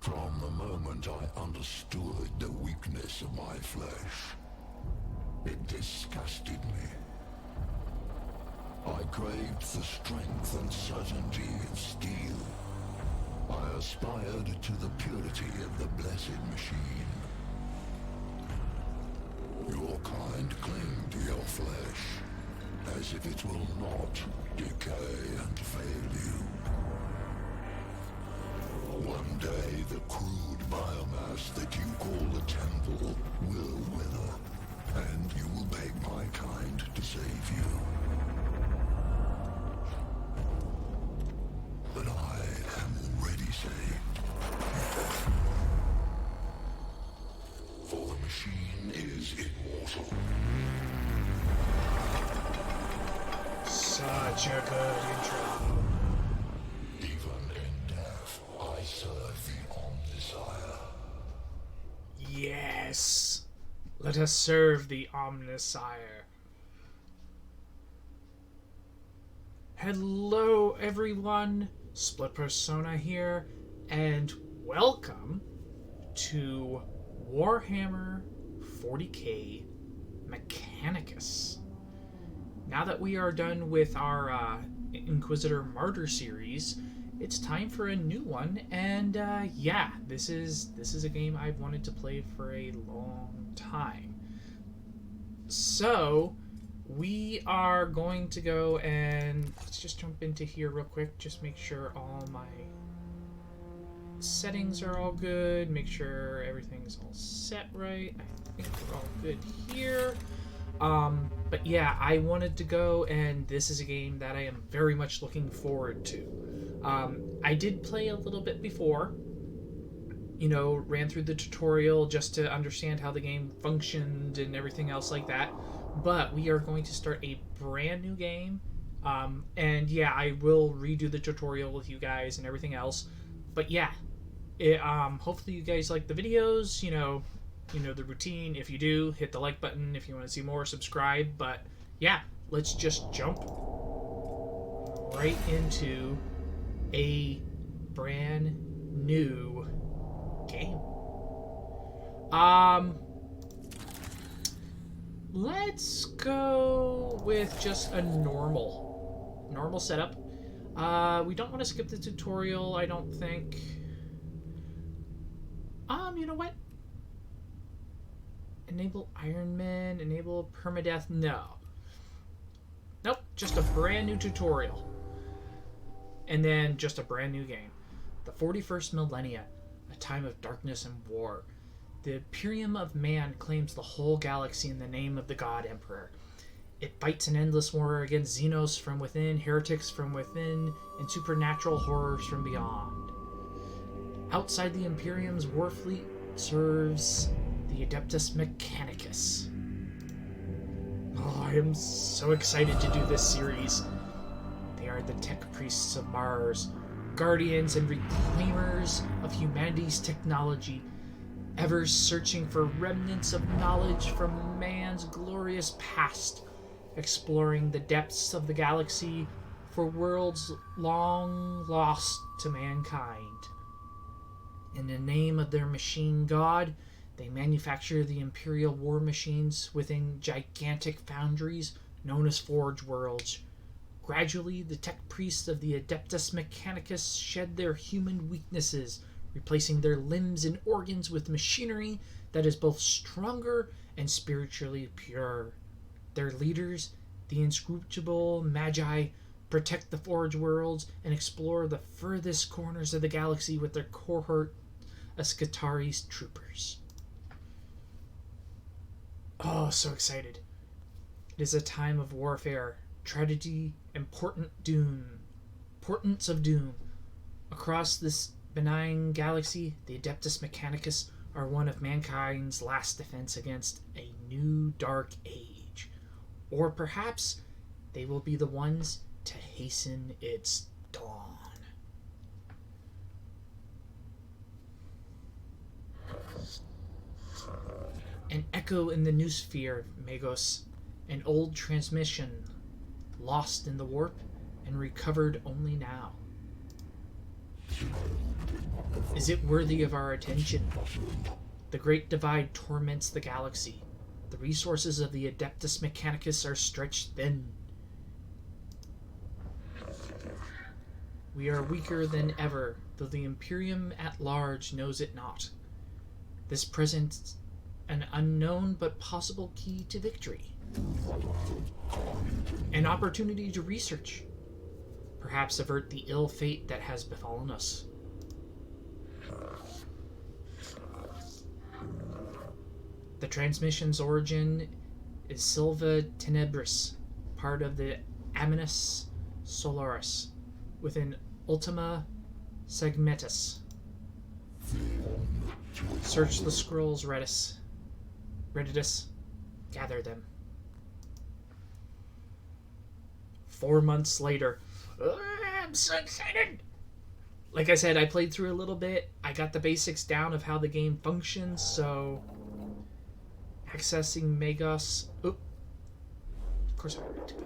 From the moment I understood the weakness of my flesh, it disgusted me. I craved the strength and certainty of steel. I aspired to the purity of the blessed machine. Your kind cling to your flesh, as if it will not decay and fail you. One day the crude biomass that you call the temple will wither, and you will beg my kind to save you. But I am already saved. For the machine is immortal. Such a good intro. Even in death, I serve the Omnissiah. Yes. Let us serve the Omnissiah. Hello, everyone. Split Persona here, and welcome to Warhammer 40k Mechanicus. Now that we are done with our Inquisitor Martyr series, it's time for a new one, and yeah, this is a game I've wanted to play for a long time. So we are going to go and let's just jump into here real quick, just make sure all my settings are all good, make sure everything's all set right. I think we're all good here. But yeah, I wanted to go, and this is a game that I am very much looking forward to. I did play a little bit before, ran through the tutorial just to understand how the game functioned and everything else like that. But we are going to start a brand new game. And yeah, I will redo the tutorial with you guys and everything else. But yeah, hopefully you guys like the videos, the routine. If you do, hit the like button. If you want to see more, subscribe. But yeah, let's just jump right into a brand new game. Let's go with just a normal setup. We don't want to skip the tutorial, I don't think. You know what? Enable Iron Man, enable permadeath, no. Nope, just a brand new tutorial. And then just a brand new game. The 41st Millennia, a time of darkness and war. The Imperium of Man claims the whole galaxy in the name of the God Emperor. It fights an endless war against Xenos from within, heretics from within, and supernatural horrors from beyond. Outside the Imperium's war fleet serves the Adeptus Mechanicus. Oh, I am so excited to do this series. They are the tech priests of Mars, guardians and reclaimers of humanity's technology, ever searching for remnants of knowledge from man's glorious past, exploring the depths of the galaxy for worlds long lost to mankind. In the name of their machine god, they manufacture the Imperial war machines within gigantic foundries known as Forge Worlds. Gradually, the tech priests of the Adeptus Mechanicus shed their human weaknesses, replacing their limbs and organs with machinery that is both stronger and spiritually pure. Their leaders, the inscrutable Magi, protect the Forge Worlds and explore the furthest corners of the galaxy with their cohort of Skitari's troopers. Oh, so excited. It is a time of warfare, tragedy, and portents of doom. Across this benign galaxy, the Adeptus Mechanicus are one of mankind's last defense against a new dark age. Or perhaps they will be the ones to hasten its dawn. An echo in the noosphere, Magos, an old transmission, lost in the warp and recovered only now. Is it worthy of our attention? The Great Divide torments the galaxy. The resources of the Adeptus Mechanicus are stretched thin. We are weaker than ever, though the Imperium at large knows it not. This presents an unknown but possible key to victory. An opportunity to research. Perhaps avert the ill fate that has befallen us. The transmission's origin is Silva Tenebris, part of the Aminus Solaris, within Ultima Segmentus. Search the scrolls, Redditus. Gather them. 4 months later. I'm so excited! Like I said, I played through a little bit. I got the basics down of how the game functions, so... Accessing Magos... Oop. Of course I wanted to go.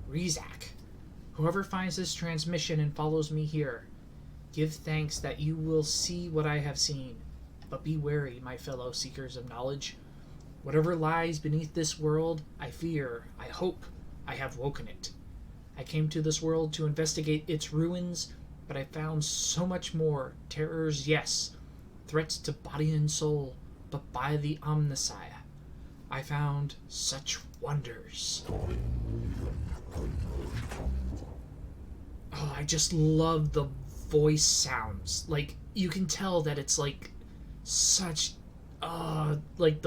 Rizak. Whoever finds this transmission and follows me here, give thanks that you will see what I have seen. But be wary, my fellow seekers of knowledge. Whatever lies beneath this world, I fear, I hope, I have woken it. I came to this world to investigate its ruins, but I found so much more. Terrors, yes. Threats to body and soul, but by the Omnissiah, I found such wonders. Oh, I just love the voice sounds. Like, you can tell that it's like such, like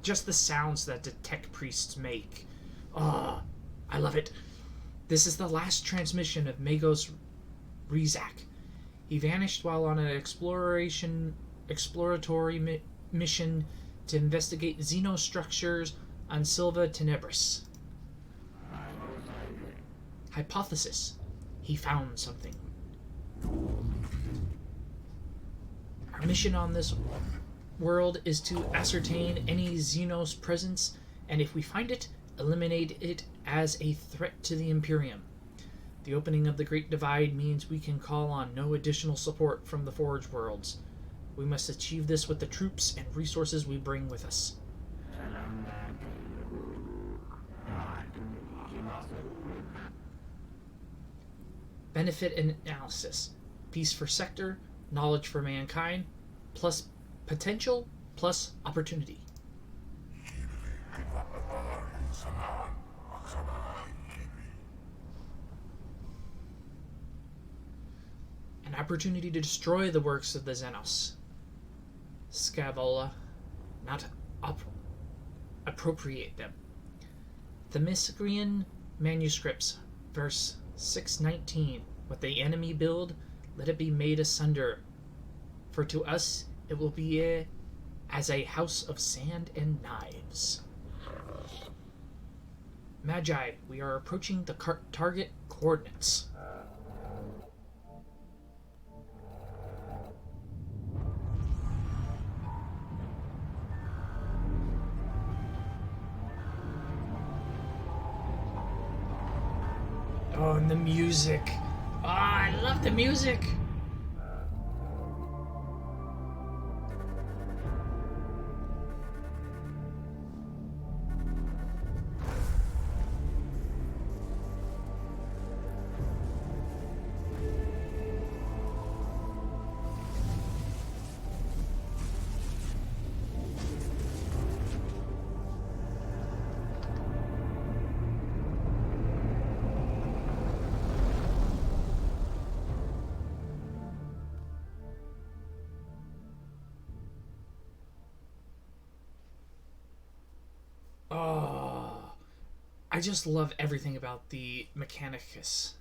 just the sounds that the tech priests make. I love it. This is the last transmission of Magos Rizak. He vanished while on an exploratory mission to investigate xenostructures on Silva Tenebris. Hypothesis. He found something. Our mission on this world is to ascertain any Xenos presence, and if we find it, eliminate it as a threat to the Imperium. The opening of the Great Divide means we can call on no additional support from the Forge Worlds. We must achieve this with the troops and resources we bring with us. Benefit analysis. Peace for sector, knowledge for mankind, plus potential, plus opportunity. An opportunity to destroy the works of the Xenos. Scavola, not appropriate them. Themyscrian manuscripts, verse 619. What the enemy build, let it be made asunder. For to us it will be as a house of sand and knives. Magi, we are approaching the target coordinates. Oh, and the music. Oh, I love the music. I just love everything about the Mechanicus.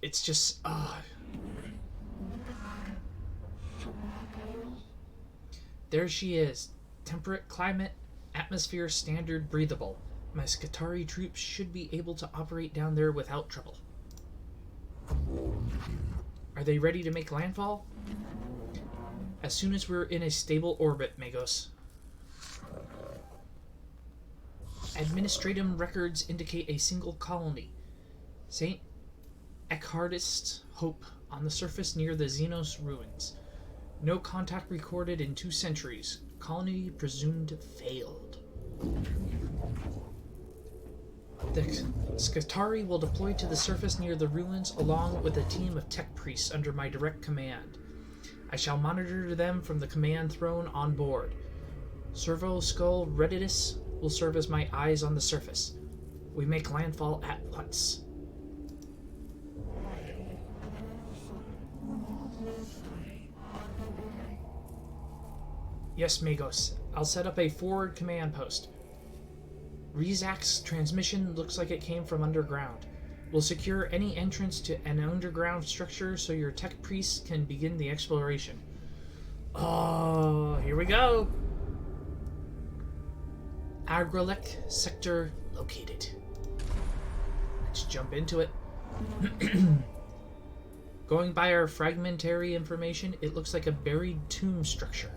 It's just, There she is. Temperate climate, atmosphere standard, breathable. My Skitarii troops should be able to operate down there without trouble. Are they ready to make landfall? As soon as we're in a stable orbit, Magos. Administratum records indicate a single colony. St. Eckhardist Hope on the surface near the Xenos ruins. No contact recorded in 2 centuries. Colony presumed failed. The Skitarii will deploy to the surface near the ruins along with a team of tech priests under my direct command. I shall monitor them from the command throne on board. Servo Skull Redditus will serve as my eyes on the surface. We make landfall at once. Yes, Magos. I'll set up a forward command post. Rizak's transmission looks like it came from underground. We'll secure any entrance to an underground structure so your tech priests can begin the exploration. Oh, here we go. Agrelek sector located. Let's jump into it. Going by our fragmentary information, it looks like a buried tomb structure.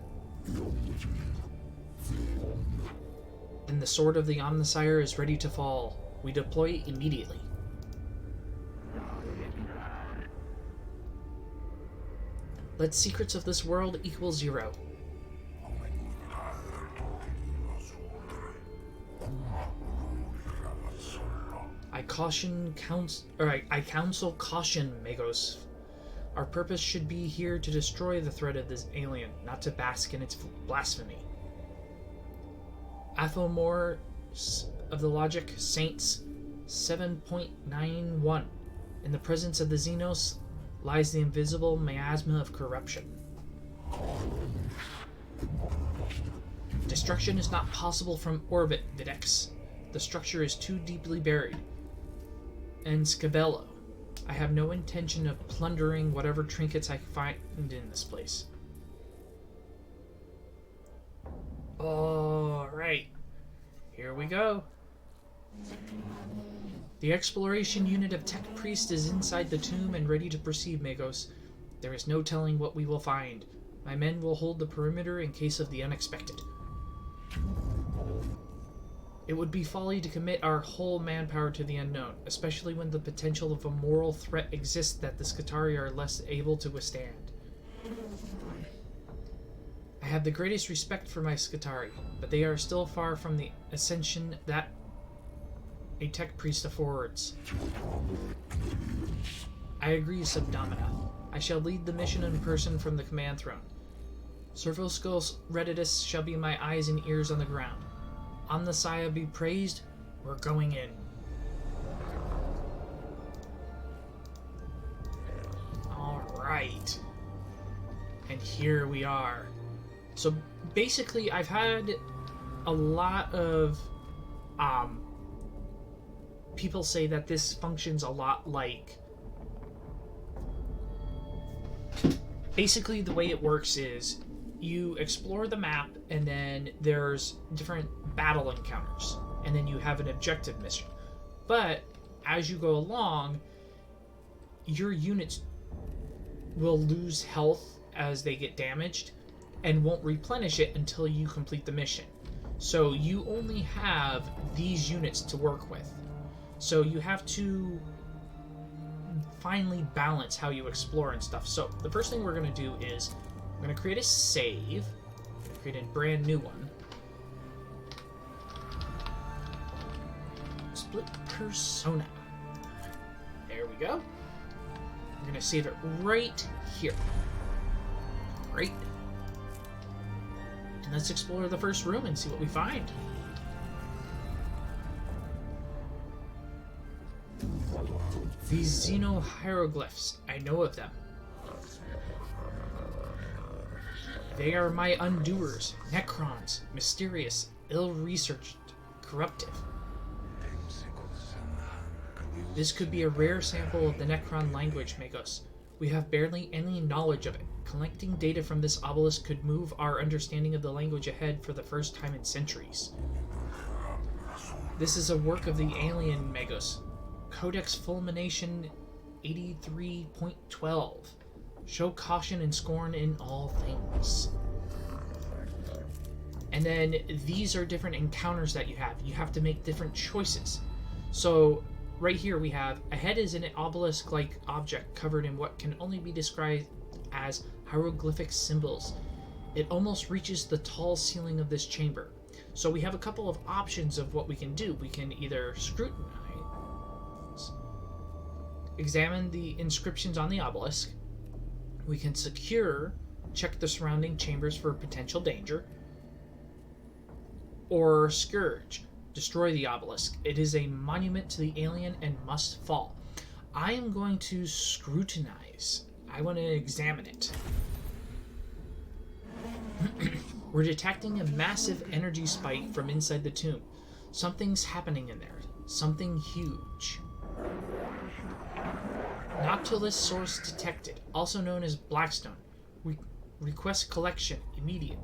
Then the sword of the Omnissiah is ready to fall. We deploy immediately. Let secrets of this world equal 0. I counsel caution, Magos. Our purpose should be here to destroy the threat of this alien, not to bask in its blasphemy. Athomore of the Logic Saints 7.91. In the presence of the Xenos lies the invisible miasma of corruption. Destruction is not possible from orbit, Videx. The structure is too deeply buried. And Scabello, I have no intention of plundering whatever trinkets I find in this place. Alright, here we go. The exploration unit of Tech Priest is inside the tomb and ready to proceed, Magos. There is no telling what we will find. My men will hold the perimeter in case of the unexpected. It would be folly to commit our whole manpower to the unknown, especially when the potential of a moral threat exists that the Skitarii are less able to withstand. I have the greatest respect for my Skitarii, but they are still far from the ascension that a tech priest affords. I agree, Subdomina. I shall lead the mission in person from the command throne. Servoskull's Redditus shall be my eyes and ears on the ground. Omnissiah be praised, we're going in. Alright. And here we are. So basically I've had a lot of people say that this functions a lot like... Basically the way it works is you explore the map and then there's different battle encounters and then you have an objective mission. But as you go along, your units will lose health as they get damaged and won't replenish it until you complete the mission. So you only have these units to work with. So you have to finally balance how you explore and stuff. So the first thing we're going to do is we're going to create a save, create a brand new one. Split persona. There we go. We're going to save it right here. Right. And let's explore the first room and see what we find. These Xeno hieroglyphs, I know of them. They are my undoers, Necrons, mysterious, ill-researched, corruptive. This could be a rare sample of the Necron language, Magos. We have barely any knowledge of it. Collecting data from this obelisk could move our understanding of the language ahead for the first time in centuries. This is a work of the alien, Magos. Codex Fulmination 83.12. Show caution and scorn in all things. And then these are different encounters that you have. You have to make different choices. So right here we have, ahead is an obelisk-like object covered in what can only be described as hieroglyphic symbols. It almost reaches the tall ceiling of this chamber. So we have a couple of options of what we can do. We can either scrutinize, examine the inscriptions on the obelisk. We can secure, check the surrounding chambers for potential danger. Or scourge, destroy the obelisk. It is a monument to the alien and must fall. I am going to scrutinize. I want to examine it. We're detecting a massive energy spike from inside the tomb. Something's happening in there. Something huge. Noctilus source detected, also known as Blackstone. Request collection immediate.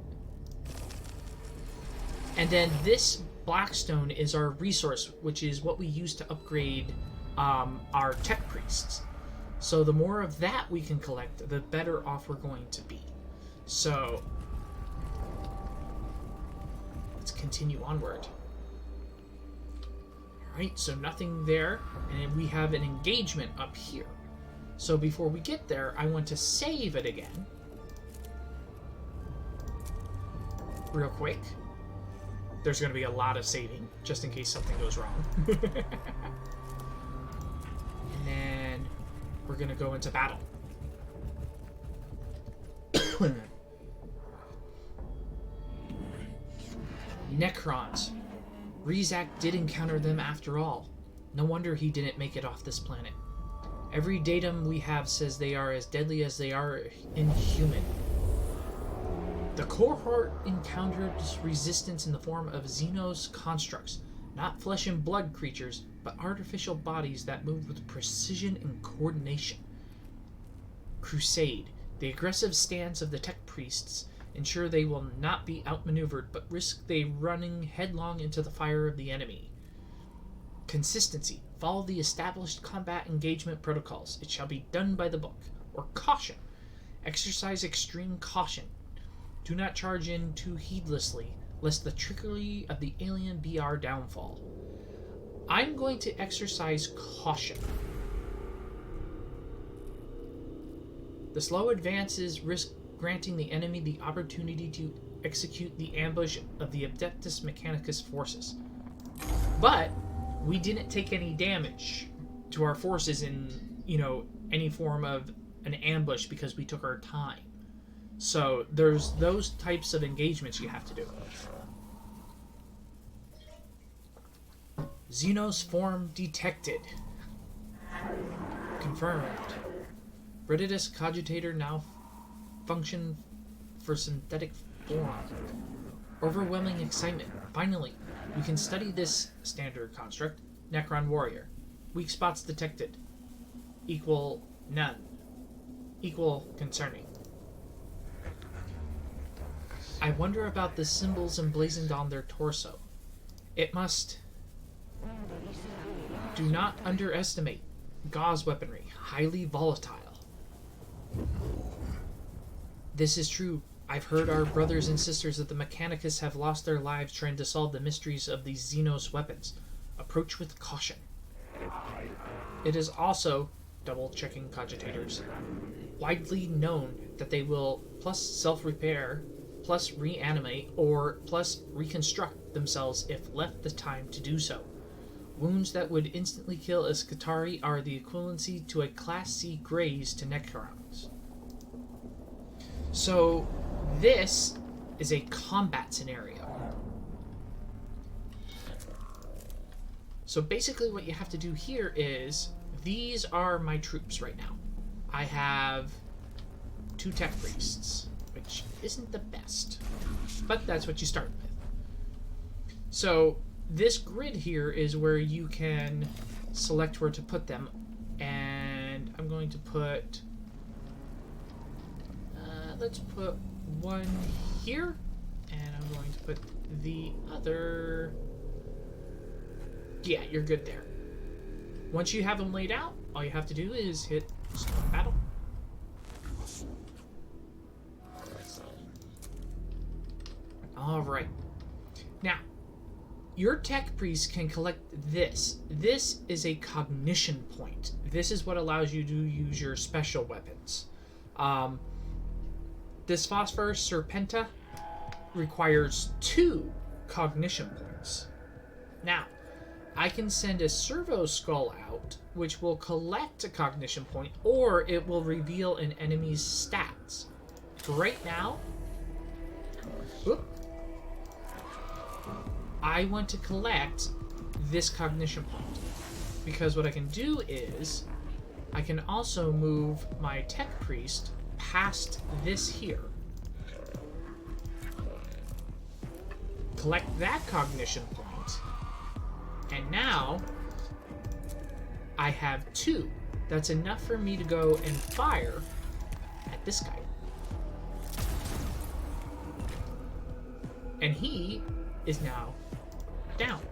And then this Blackstone is our resource, which is what we use to upgrade our tech priests. So the more of that we can collect, the better off we're going to be. So let's continue onward. Alright, so nothing there, and we have an engagement up here. So before we get there, I want to save it again. Real quick. There's going to be a lot of saving, just in case something goes wrong. And then we're going to go into battle. Necrons. Rizak did encounter them after all. No wonder he didn't make it off this planet. Every datum we have says they are as deadly as they are inhuman. The cohort encountered resistance in the form of Xenos constructs, not flesh and blood creatures, but artificial bodies that move with precision and coordination. Crusade. The aggressive stance of the tech priests ensure they will not be outmaneuvered, but risk they running headlong into the fire of the enemy. Consistency. Follow the established combat engagement protocols. It shall be done by the book. Or caution. Exercise extreme caution. Do not charge in too heedlessly, lest the trickery of the alien be our downfall. I'm going to exercise caution. The slow advances risk granting the enemy the opportunity to execute the ambush of the Adeptus Mechanicus forces. But we didn't take any damage to our forces in, any form of an ambush because we took our time. So there's those types of engagements you have to do. Xenos form detected. Confirmed. Brititus cogitator now function for synthetic form. Overwhelming excitement. Finally, we can study this standard construct. Necron warrior. Weak spots detected. Equal none. Equal concerning. I wonder about the symbols emblazoned on their torso. It must... Do not underestimate gauze weaponry. Highly volatile. This is true. I've heard our brothers and sisters of the Mechanicus have lost their lives trying to solve the mysteries of these Xenos weapons. Approach with caution. It is also, double-checking cogitators, widely known that they will plus self-repair, plus reanimate, or plus reconstruct themselves if left the time to do so. Wounds that would instantly kill a Skitarii are the equivalency to a Class C graze to Necrons. So, this is a combat scenario. So basically what you have to do here is, these are my troops right now. I have 2 tech priests, which isn't the best, but that's what you start with. So this grid here is where you can select where to put them, and I'm going to put, let's put one here, and I'm going to put the other, yeah, you're good there. Once you have them laid out, all you have to do is hit start battle. Alright. Now, your tech priest can collect this. This is a cognition point. This is what allows you to use your special weapons. This Phosphor Serpenta requires 2 cognition points. Now, I can send a Servo Skull out, which will collect a cognition point, or it will reveal an enemy's stats. For right now, I want to collect this cognition point, because what I can do is I can also move my Tech Priest past this here, collect that cognition point, and now I have 2. That's enough for me to go and fire at this guy. And he is now down.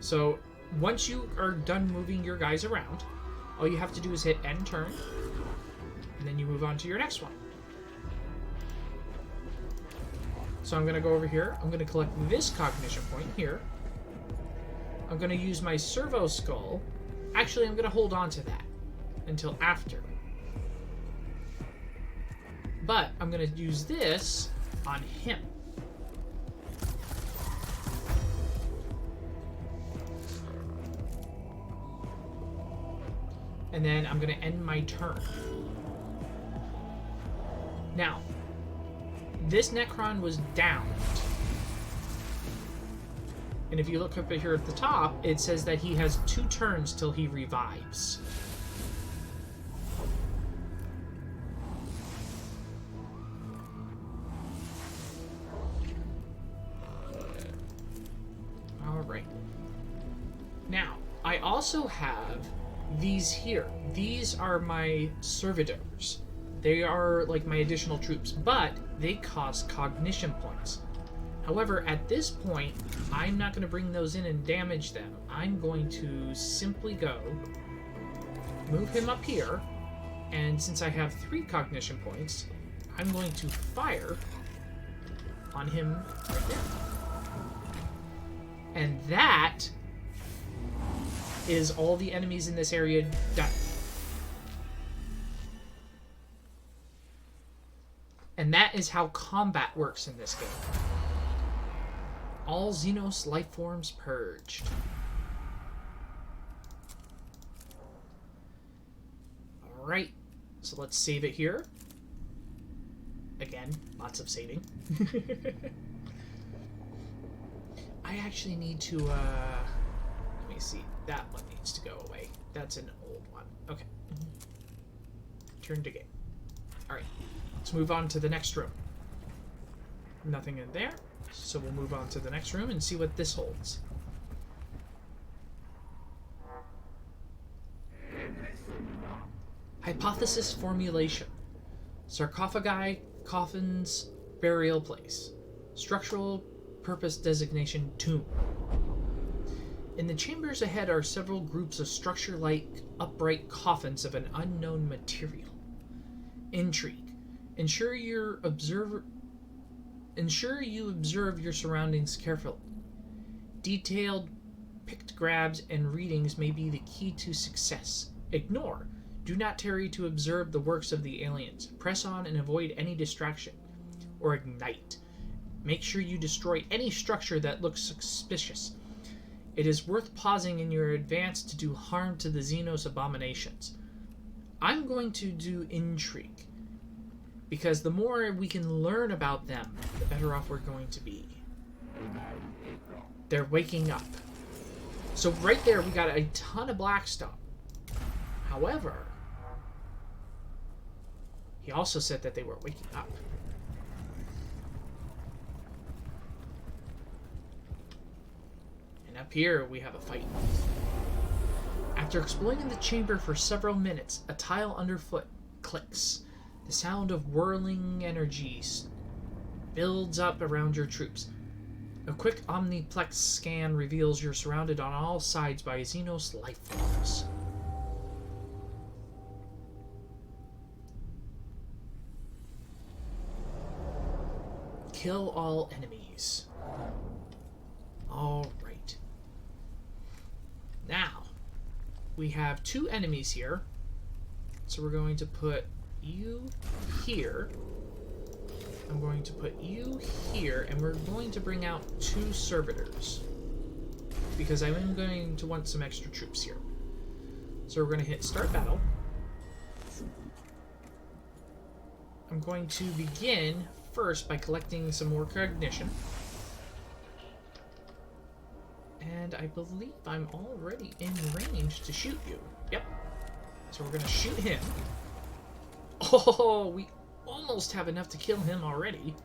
So once you are done moving your guys around, all you have to do is hit end turn, and then you move on to your next one. So I'm going to go over here. I'm going to collect this cognition point here. I'm going to use my Servo Skull. Actually, I'm going to hold on to that until after. But I'm going to use this on him. And then I'm going to end my turn. Now, this Necron was downed. And if you look up here at the top, it says that he has 2 turns till he revives. Alright. Now, I also have these here. These are my servitors. They are like my additional troops, but they cost cognition points. However, at this point, I'm not going to bring those in and damage them. I'm going to simply go, move him up here, and since I have 3 cognition points, I'm going to fire on him right there. And that is all the enemies in this area done. And that is how combat works in this game. All Xenos life forms purged. Alright, so let's save it here. Again, lots of saving. I actually need to, let me see. That one needs to go away. That's an old one. Okay. Turn to game. Alright, let's move on to the next room. Nothing in there. So we'll move on to the next room and see what this holds. Hypothesis formulation. Sarcophagi, coffins, burial place. Structural purpose designation, tomb. In the chambers ahead are several groups of structure-like upright coffins of an unknown material. Intrigue. Ensure you observe your surroundings carefully. Detailed pictographs and readings may be the key to success. Ignore. Do not tarry to observe the works of the aliens. Press on and avoid any distraction. Or ignite. Make sure you destroy any structure that looks suspicious. It is worth pausing in your advance to do harm to the Xenos abominations. I'm going to do intrigue, because the more we can learn about them, the better off we're going to be. They're waking up. So right there, we got a ton of Blackstone. However, he also said that they were waking up. And up here, we have a fight. After exploring the chamber for several minutes, a tile underfoot clicks. The sound of whirling energies builds up around your troops. A quick omniplex scan reveals you're surrounded on all sides by Xenos life forms. Kill all enemies. All right. Now, we have 2 enemies here. So we're going to put you here. I'm going to put you here, and we're going to bring out 2 servitors. Because I'm going to want some extra troops here. So we're going to hit start battle. I'm going to begin first by collecting some more cognition. And I believe I'm already in range to shoot you. Yep. So we're going to shoot him. Oh, we almost have enough to kill him already.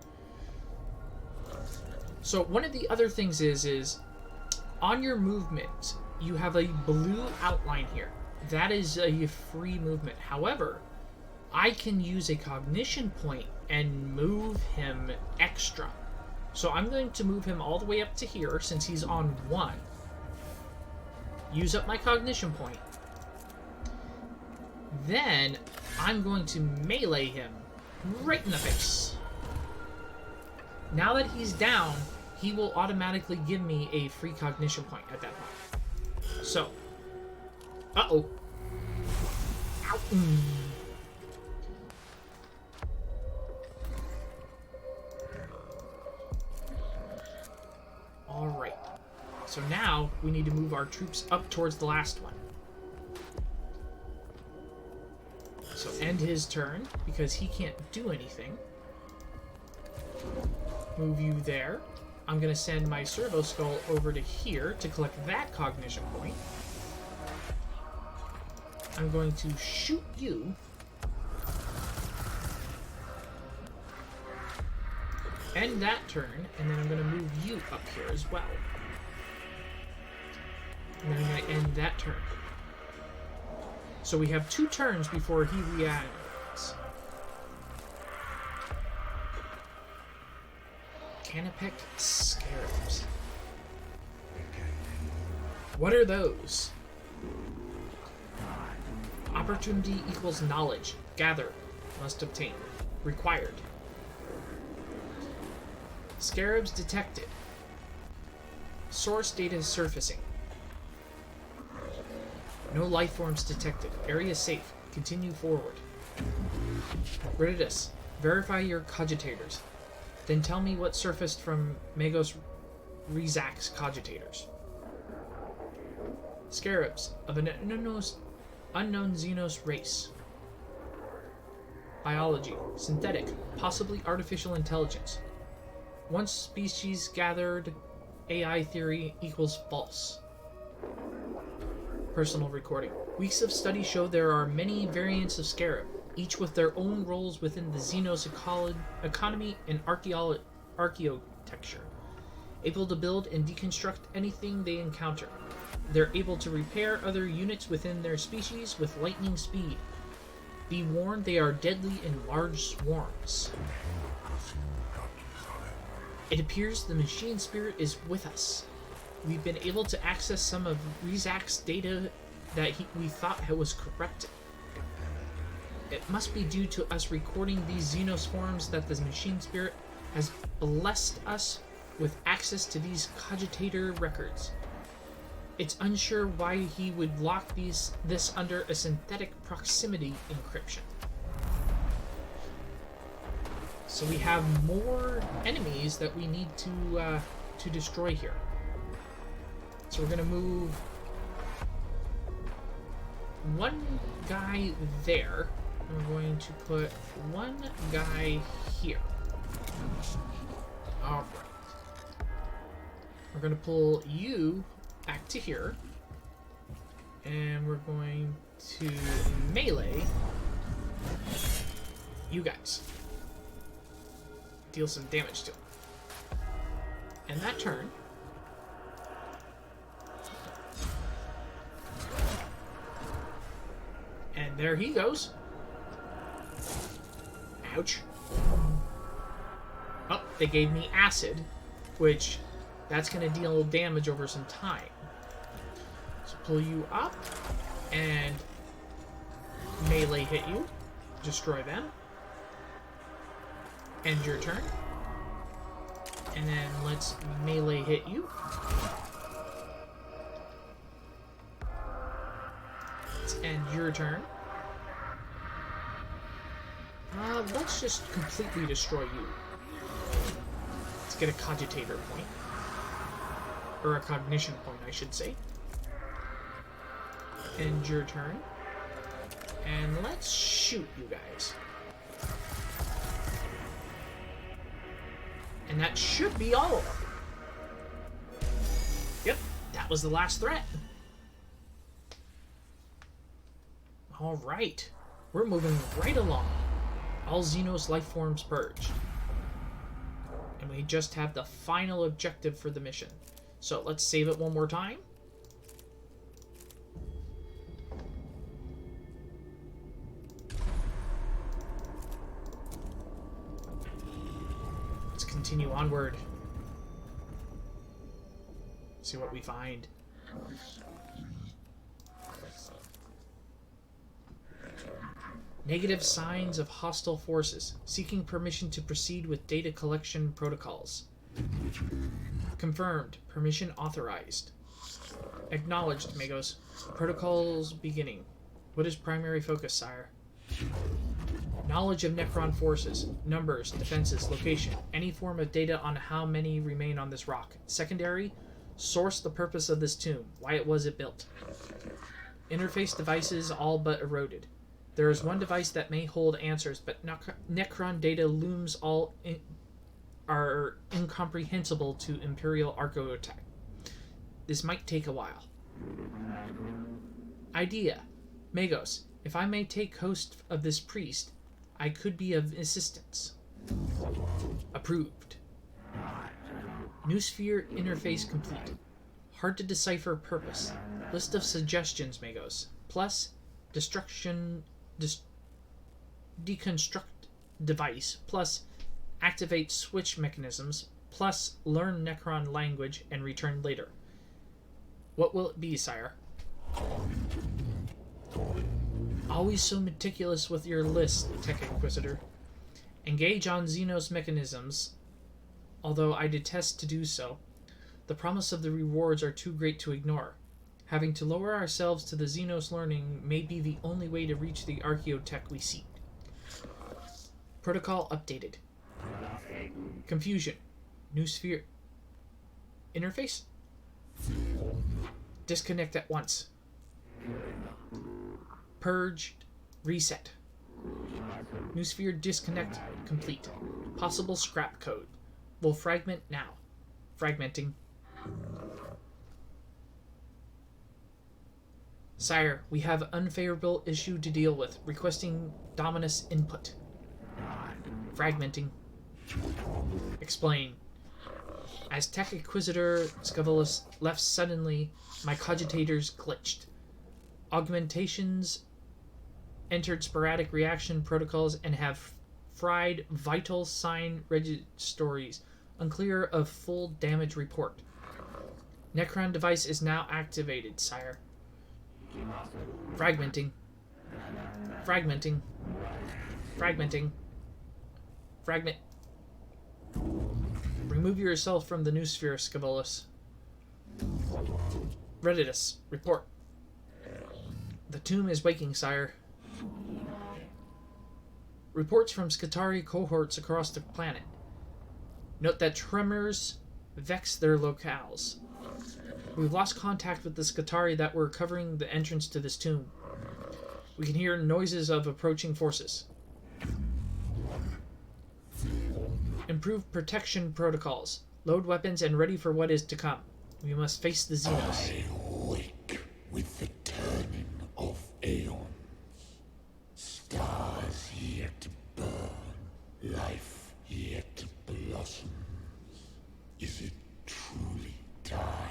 So one of the other things is on your movement, you have a blue outline here. That is a free movement. However, I can use a cognition point and move him extra. So I'm going to move him all the way up to here since he's on 1. Use up my cognition point. Then I'm going to melee him right in the face. Now that he's down, he will automatically give me a free cognition point at that point. So, uh-oh. Ow. Alright. So now we need to move our troops up towards the last one. So end his turn because he can't do anything. Move you there. I'm going to send my Servo Skull over to here to collect that cognition point. I'm going to shoot you. End that turn, and then I'm going to move you up here as well. And then I'm going to end that turn. So we have 2 turns before he reanimates. Canopec Scarabs. What are those? Opportunity equals knowledge. Gather. Must obtain. Required. Scarabs detected. Source data surfacing. No life forms detected. Area safe. Continue forward. Redidus, verify your cogitators. Then tell me what surfaced from Magos Rizak's cogitators. Scarabs of an unknown Xenos race. Biology. Synthetic. Possibly artificial intelligence. Once species gathered, AI theory equals false. Personal recording. Weeks of study show there are many variants of Scarab, each with their own roles within the Xenos economy and archaeotecture, able to build and deconstruct anything they encounter. They're able to repair other units within their species with lightning speed. Be warned, they are deadly in large swarms. It appears the machine spirit is with us. We've been able to access some of Rizak's data that we thought was corrupted. It must be due to us recording these Xenoswarms that the machine spirit has blessed us with access to these cogitator records. It's unsure why he would lock this under a synthetic proximity encryption. So we have more enemies that we need to destroy here. So we're gonna move one guy there. I'm going to put one guy here. Alright. We're gonna pull you back to here. And we're going to melee you guys. Deal some damage to him. And that turn, and there he goes. Ouch. Oh, they gave me acid, which that's going to deal damage over some time. So pull you up and melee hit you. Destroy them. End your turn. And then let's melee hit you. Let's end your turn. Let's just completely destroy you. Let's get a cogitator point. Or a cognition point, I should say. End your turn. And let's shoot you guys. And that should be all of them. Yep, that was the last threat. Alright, we're moving right along. All Xenos life forms purged. And we just have the final objective for the mission. So let's save it one more time. Let's continue onward. See what we find. Negative signs of hostile forces. Seeking permission to proceed with data collection protocols. Confirmed. Permission authorized. Acknowledged, Magos. Protocols beginning. What is primary focus, sire? Knowledge of Necron forces. Numbers, defenses, location. Any form of data on how many remain on this rock. Secondary. Source the purpose of this tomb. Why was it built. Interface devices all but eroded. There is one device that may hold answers, but Necron data looms are incomprehensible to Imperial Archaeotech. This might take a while. Idea. Magos, if I may take host of this priest, I could be of assistance. Approved. Noosphere interface complete. Hard to decipher purpose. List of suggestions, Magos. Plus, deconstruct device, plus activate switch mechanisms, plus learn Necron language and return later. What will it be, sire? Always so meticulous with your list, Tech Inquisitor. Engage on Xenos mechanisms, although I detest to do so. The promise of the rewards are too great to ignore. Having to lower ourselves to the Xenos learning may be the only way to reach the Archaeotech we seek. Protocol updated. Confusion. Noosphere. Interface? Disconnect at once. Purged. Reset. Noosphere disconnect complete. Possible scrap code. Will fragment now. Fragmenting. Sire, we have unfavorable issue to deal with. Requesting Dominus input. Fragmenting. Explain. As Tech Inquisitor Scavulus left suddenly, my cogitators glitched. Augmentations entered sporadic reaction protocols and have fried vital sign registries. Unclear of full damage report. Necron device is now activated, sire. Fragmenting. Fragmenting. Fragmenting. Fragment. Remove yourself from the Noosphere, Scavulus. Redditus, report. The tomb is waking, sire. Reports from Skitarii cohorts across the planet. Note that tremors vex their locales. We've lost contact with the Skitarii that were covering the entrance to this tomb. We can hear noises of approaching forces. Improved protection protocols. Load weapons and ready for what is to come. We must face the Xenos. I wake with the turning of aeons. Stars yet to burn, life yet to blossom. Is it truly time?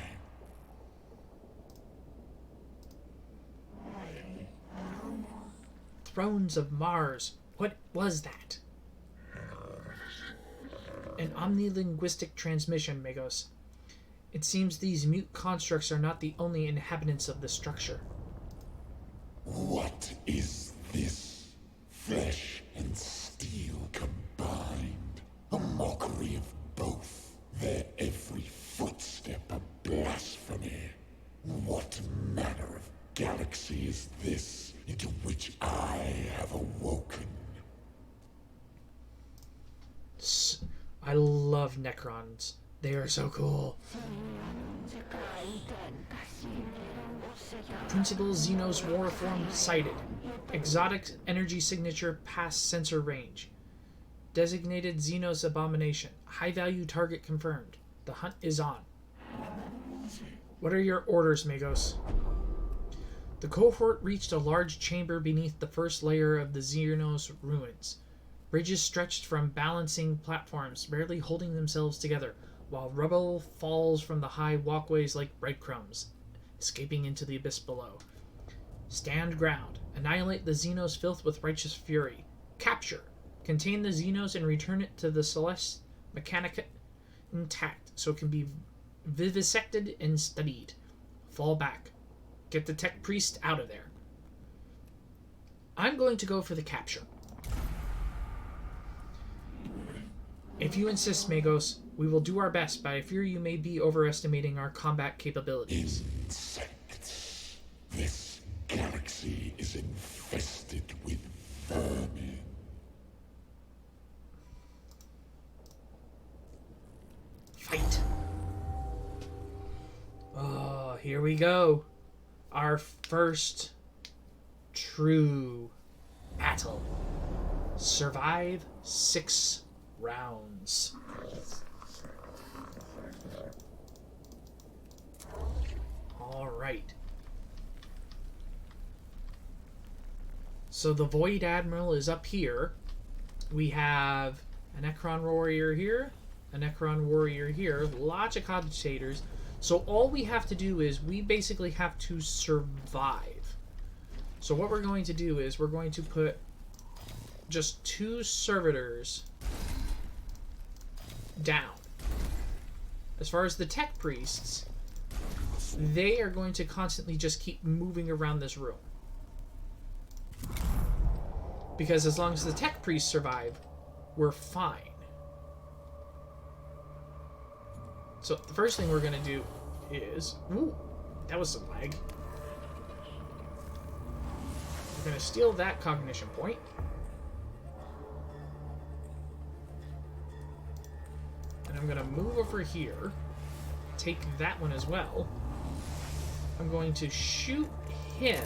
Thrones of Mars. What was that? An omnilinguistic transmission, Magos. It seems these mute constructs are not the only inhabitants of the structure. What is this? Flesh and steel combined. A mockery of both. love Necrons. They are so cool. Principal Xenos War Form sighted. Exotic energy signature past sensor range. Designated Xenos abomination. High value target confirmed. The hunt is on. What are your orders, Magos? The cohort reached a large chamber beneath the first layer of the Xenos ruins. Bridges stretched from balancing platforms, barely holding themselves together, while rubble falls from the high walkways like breadcrumbs, escaping into the abyss below. Stand ground. Annihilate the Xenos filth with righteous fury. Capture. Contain the Xenos and return it to the Celeste Mechanicus intact, so it can be vivisected and studied. Fall back. Get the tech priest out of there. I'm going to go for the capture. If you insist, Magos, we will do our best, but I fear you may be overestimating our combat capabilities. Insects. This galaxy is infested with vermin. Fight. Oh, here we go. Our first true battle. Survive 6 rounds. All right. So the Void Admiral is up here. We have a Necron Warrior here, a Necron Warrior here, lots of cogitators. So all we have to do is we basically have to survive. So what we're going to do is we're going to put just 2 servitors down. As far as the tech priests, they are going to constantly just keep moving around this room. Because as long as the tech priests survive, we're fine. So the first thing we're going to do is... Ooh, that was some lag. We're going to steal that cognition point. And I'm going to move over here. Take that one as well. I'm going to shoot him.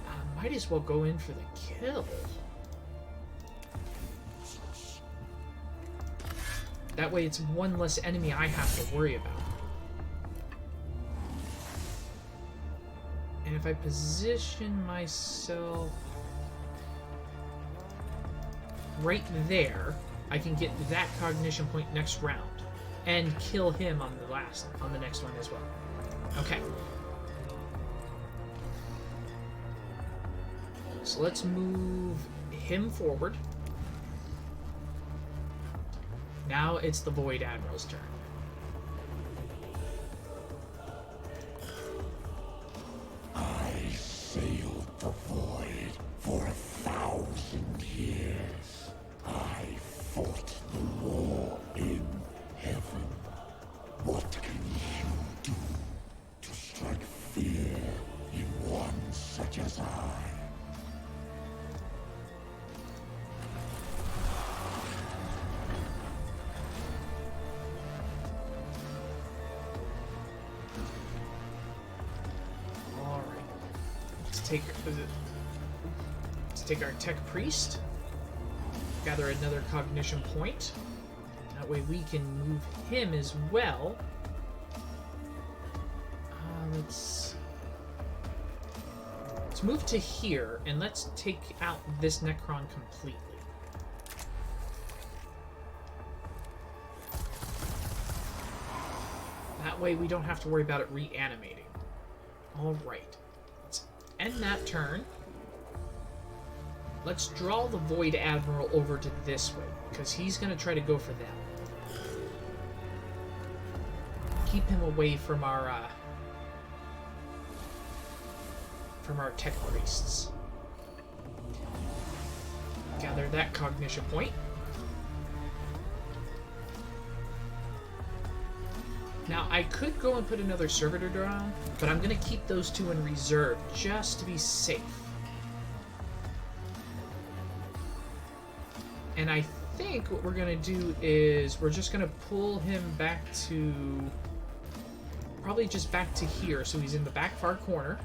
I might as well go in for the kill. That way it's one less enemy I have to worry about. And if I position myself right there, I can get that cognition point next round and kill him on the next one as well. Okay. So let's move him forward. Now it's the Void Admiral's turn. I sailed the void for 1,000 years. I fought the war in heaven. What can you do to strike fear in one such as I? Let's take our tech priest, gather another cognition point. That way we can move him as well. Let's move to here and let's take out this Necron completely. That way we don't have to worry about it reanimating. All right. End that turn. Let's draw the Void Admiral over to this way, because he's going to try to go for them. Keep him away from our tech priests. Gather that cognition point. Now, I could go and put another servitor down, but I'm going to keep those 2 in reserve just to be safe. And I think what we're going to do is we're just going to pull him back to... probably just back to here. So he's in the back far corner.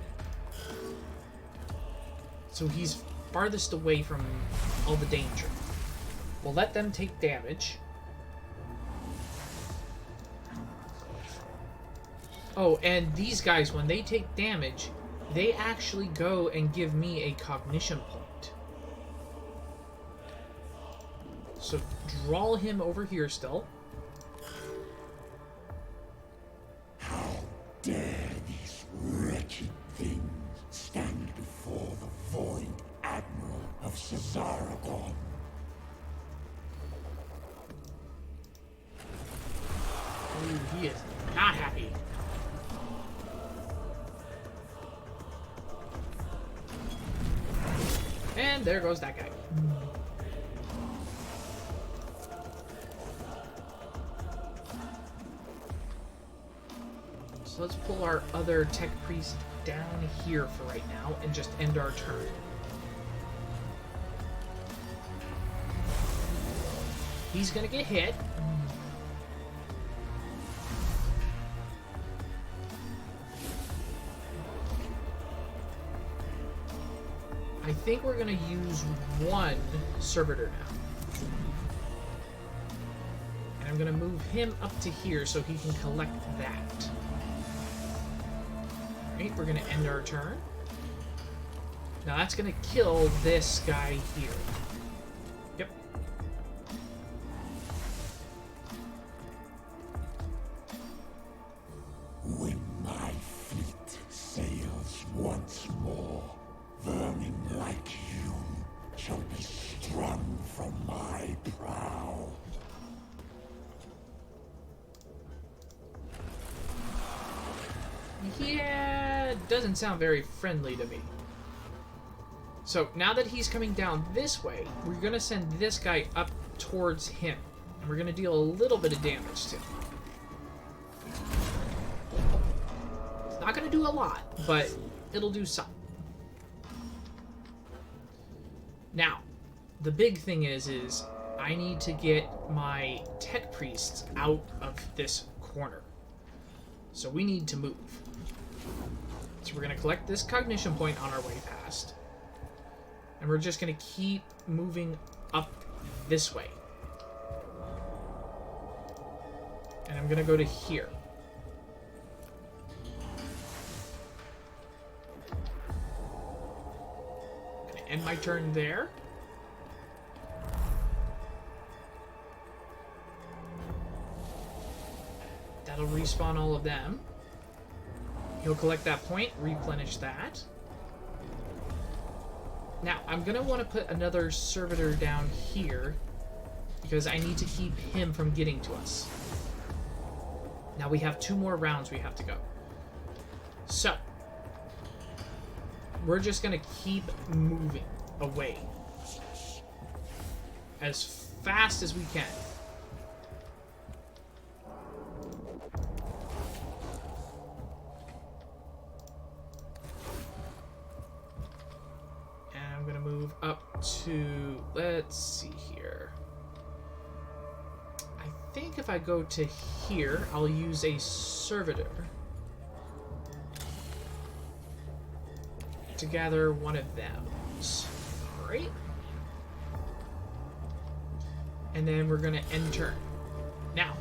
So he's farthest away from all the danger. We'll let them take damage. Oh, and these guys, when they take damage, they actually go and give me a cognition point. So draw him over here still. How dare these wretched things stand before the Void Admiral of Cesaragon? Ooh, he is not happy. And there goes that guy. So let's pull our other tech priest down here for right now and just end our turn. He's gonna get hit. I think we're gonna use one servitor now. And I'm gonna move him up to here so he can collect that. Alright, we're gonna end our turn. Now that's gonna kill this guy here. Yep. When my fleet sails once more, vermin like you shall be strung from my prow. Yeah, doesn't sound very friendly to me. So now that he's coming down this way, we're gonna send this guy up towards him. And we're gonna deal a little bit of damage to him. It's not gonna do a lot, but it'll do some. Now, the big thing is I need to get my tech priests out of this corner. So we need to move. So we're going to collect this cognition point on our way past. And we're just going to keep moving up this way. And I'm going to go to here. I'm going to end my turn there. That'll respawn all of them. He'll collect that point, replenish that. Now, I'm going to want to put another servitor down here because I need to keep him from getting to us. Now we have 2 more rounds we have to go. So, we're just going to keep moving away as fast as we can. Up to, let's see here. I think if I go to here, I'll use a servitor to gather one of them. Alright. And then we're going to end turn. Now,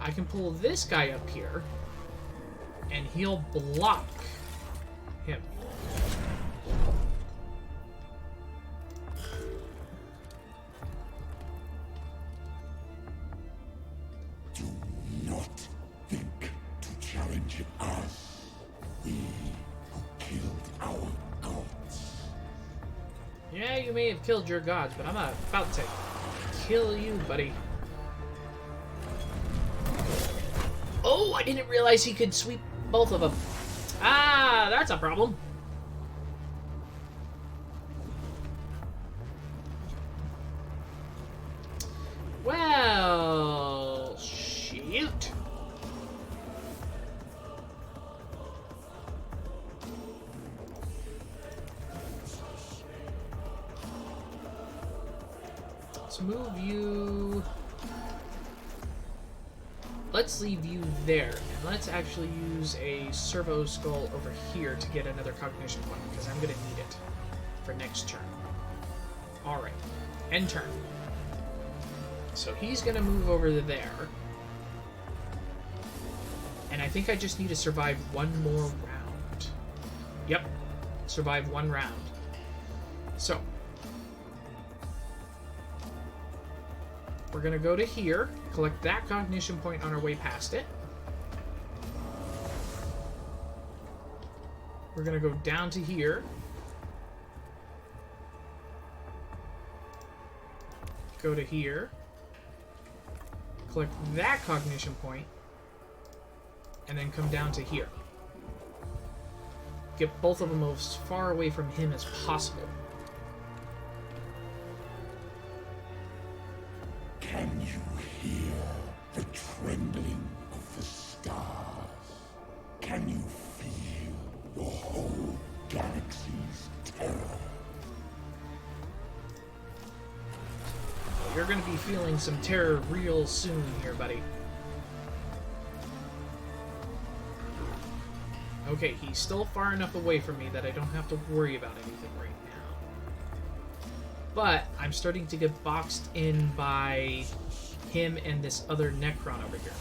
I can pull this guy up here, and he'll block him. Yeah, you may have killed your gods, but I'm about to kill you, buddy. Oh, I didn't realize he could sweep both of them. Ah, that's a problem. Well, shoot. Let's move you... Let's leave you there, and let's actually use a servo skull over here to get another cognition point, because I'm going to need it for next turn. Alright, end turn. So he's going to move over to there. And I think I just need to survive one more round. Yep, survive one round. So, we're going to go to here, collect that cognition point on our way past it. We're going to go down to here. Go to here. Collect that cognition point. And then come down to here. Get both of them as far away from him as possible. Can you hear the trembling of the stars? Can you feel the whole galaxy's terror? You're going to be feeling some terror real soon here, buddy. Okay, he's still far enough away from me that I don't have to worry about anything right now. But I'm starting to get boxed in by him and this other Necron over here.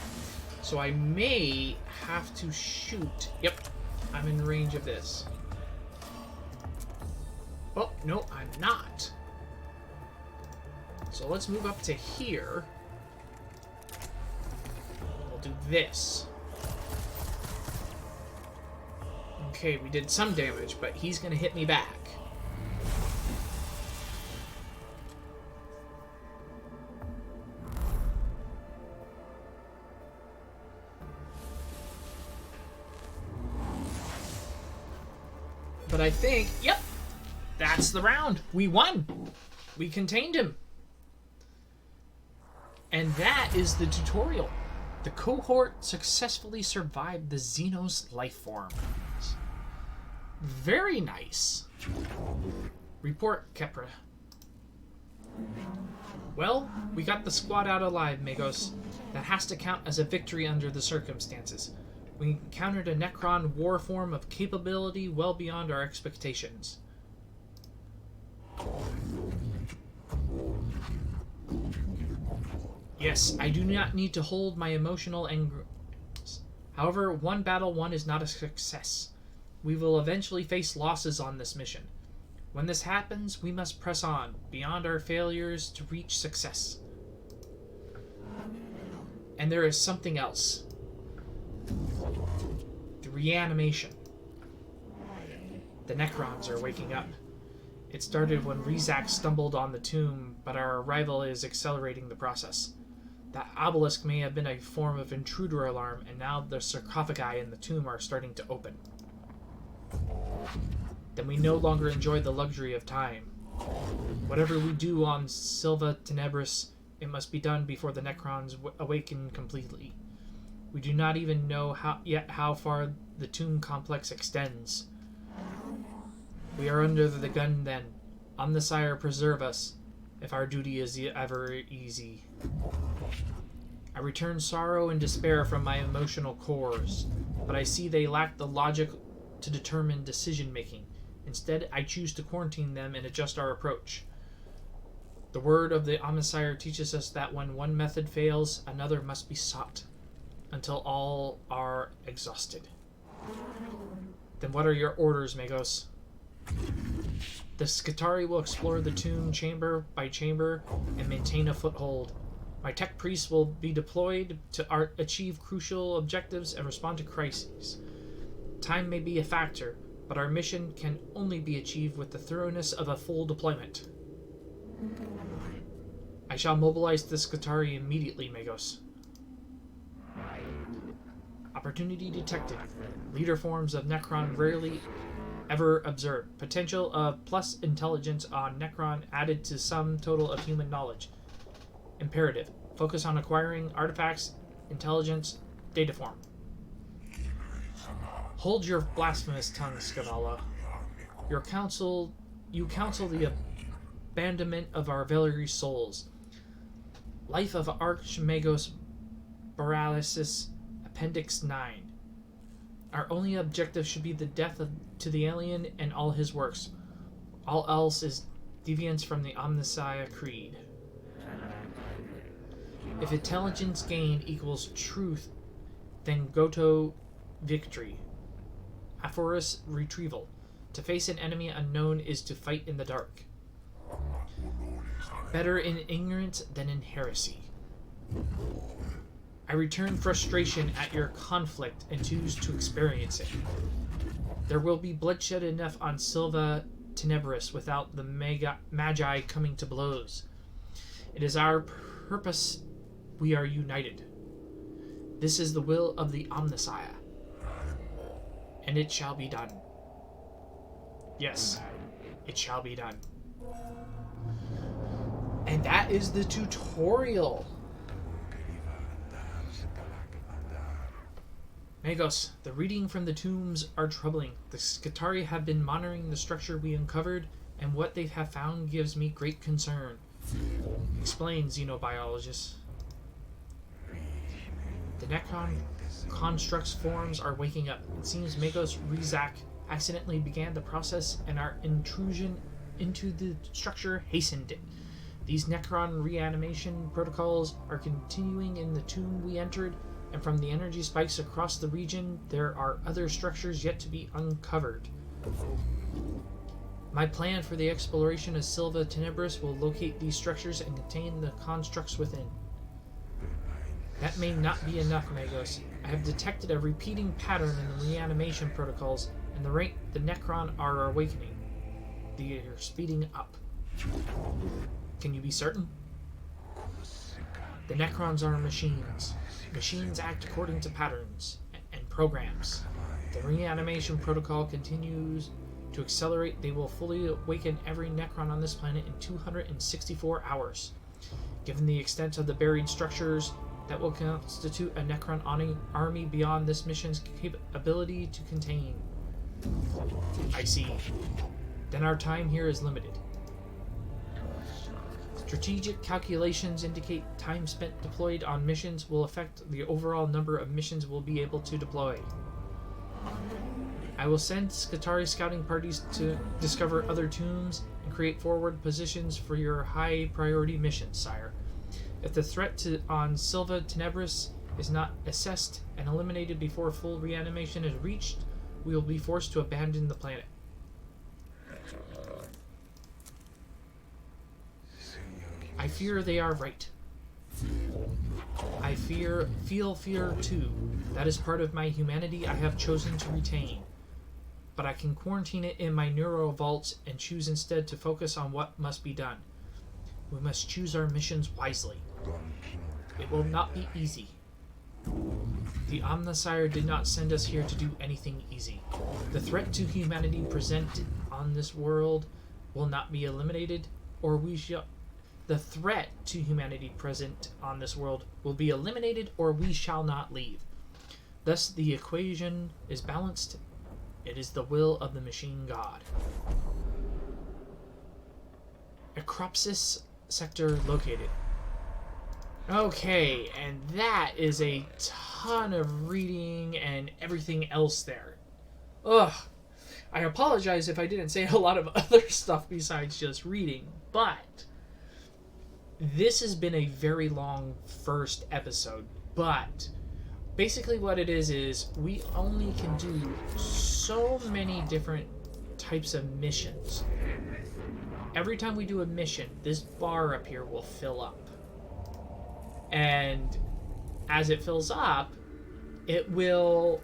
So I may have to shoot. Yep, I'm in range of this. Oh, no, I'm not. So let's move up to here. We'll do this. Okay, we did some damage, but he's going to hit me back. But I think, yep, that's the round. We won. We contained him. And that is the tutorial. The cohort successfully survived the Xenos life form. Very nice. Report, Kepra. Well, we got the squad out alive, Magos. That has to count as a victory under the circumstances. We encountered a Necron war form of capability well beyond our expectations. Yes, I do not need to hold my emotional anger. However, one battle won is not a success. We will eventually face losses on this mission. When this happens, we must press on, beyond our failures, to reach success. And there is something else. The reanimation. The Necrons are waking up. It started when Rizak stumbled on the tomb, but our arrival is accelerating the process. That obelisk may have been a form of intruder alarm, and now the sarcophagi in the tomb are starting to open. Then we no longer enjoy the luxury of time. Whatever we do on Silva Tenebris, it must be done before the Necrons awaken completely. We do not even know how far the tomb complex extends. We are under the gun then. Omnissiah preserve us, if our duty is ever easy. I return sorrow and despair from my emotional cores, but I see they lack the logic to determine decision-making. Instead, I choose to quarantine them and adjust our approach. The word of the Omnissiah teaches us that when one method fails, another must be sought, until all are exhausted. Then what are your orders, Magos? The Skitarii will explore the tomb chamber by chamber and maintain a foothold. My tech priests will be deployed to achieve crucial objectives and respond to crises. Time may be a factor, but our mission can only be achieved with the thoroughness of a full deployment. I shall mobilize the Skitarii immediately, Magos. Opportunity detected. Leader forms of Necron rarely ever observed. Potential of plus intelligence on Necron added to sum total of human knowledge. Imperative. Focus on acquiring artifacts, intelligence, data form. Hold your blasphemous tongue, Scavala. You counsel the abandonment of our very souls. Life of Archmagos Paralysis, Appendix 9. Our only objective should be the death to the alien and all his works. All else is deviance from the Omnissiah creed. If intelligence gained equals truth, then Goto victory. Aphoris retrieval. To face an enemy unknown is to fight in the dark. Better in ignorance than in heresy. I return frustration at your conflict and choose to experience it. There will be bloodshed enough on Silva Tenebris without the Magi coming to blows. It is our purpose. We are united. This is the will of the Omnissiah. And it shall be done. Yes, it shall be done. And that is the tutorial. Magos, the reading from the tombs are troubling. The Skitarii have been monitoring the structure we uncovered, and what they have found gives me great concern. Explain, xenobiologist. The Necron construct's forms are waking up. It seems Magos Rizak accidentally began the process, and our intrusion into the structure hastened it. These Necron reanimation protocols are continuing in the tomb we entered, and from the energy spikes across the region, there are other structures yet to be uncovered. My plan for the exploration of Silva Tenebris will locate these structures and contain the constructs within. That may not be enough, Magos. I have detected a repeating pattern in the reanimation protocols, and the rate the Necron are awakening. They are speeding up. Can you be certain? The Necrons are machines. Machines act according to patterns and programs. The reanimation protocol continues to accelerate. They will fully awaken every Necron on this planet in 264 hours. Given the extent of the buried structures, that will constitute a Necron army beyond this mission's ability to contain. I see. Then our time here is limited. Strategic calculations indicate time spent deployed on missions will affect the overall number of missions we'll be able to deploy. I will send Skitarii scouting parties to discover other tombs and create forward positions for your high priority missions, sire. If the threat on Silva Tenebris is not assessed and eliminated before full reanimation is reached, we will be forced to abandon the planet. I fear they are right. I feel fear too. That is part of my humanity I have chosen to retain. But I can quarantine it in my neural vaults and choose instead to focus on what must be done. We must choose our missions wisely. It will not be easy. The Omnissiah did not send us here to do anything easy. The threat to humanity presented on this world will not be eliminated, or we shall... The threat to humanity present on this world will be eliminated, or we shall not leave. Thus, the equation is balanced. It is the will of the machine god. Acropsis sector located. Okay, and that is a ton of reading and everything else there. Ugh. I apologize if I didn't say a lot of other stuff besides just reading, but this has been a very long first episode. But basically what it is we only can do so many different types of missions. Every time we do a mission, this bar up here will fill up. And as it fills up, it will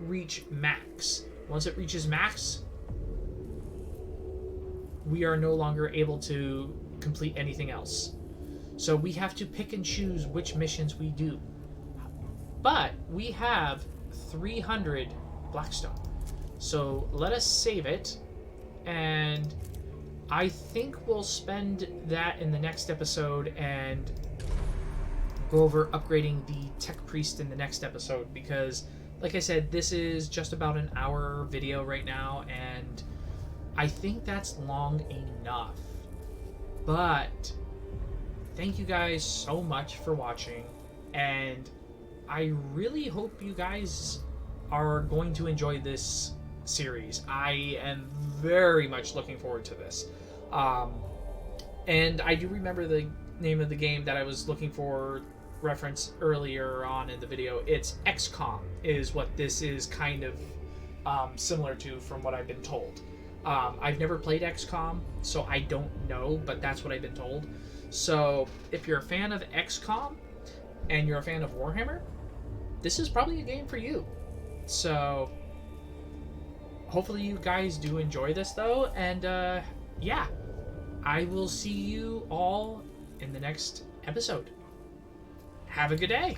reach max. Once it reaches max, we are no longer able to complete anything else. So we have to pick and choose which missions we do. But we have 300 Blackstone. So let us save it, and I think we'll spend that in the next episode and go over upgrading the Tech Priest in the next episode, because like I said, this is just about an hour video right now, and I think that's long enough. But thank you guys so much for watching, and I really hope you guys are going to enjoy this series. I am very much looking forward to this. And I do remember the name of the game that I was looking for reference earlier on in the video. It's XCOM is what this is kind of similar to, from what I've been told. I've never played XCOM, so I don't know, but that's what I've been told. So if you're a fan of XCOM and you're a fan of Warhammer, this is probably a game for you. So hopefully you guys do enjoy this, though, and yeah, I will see you all in the next episode. Have a good day.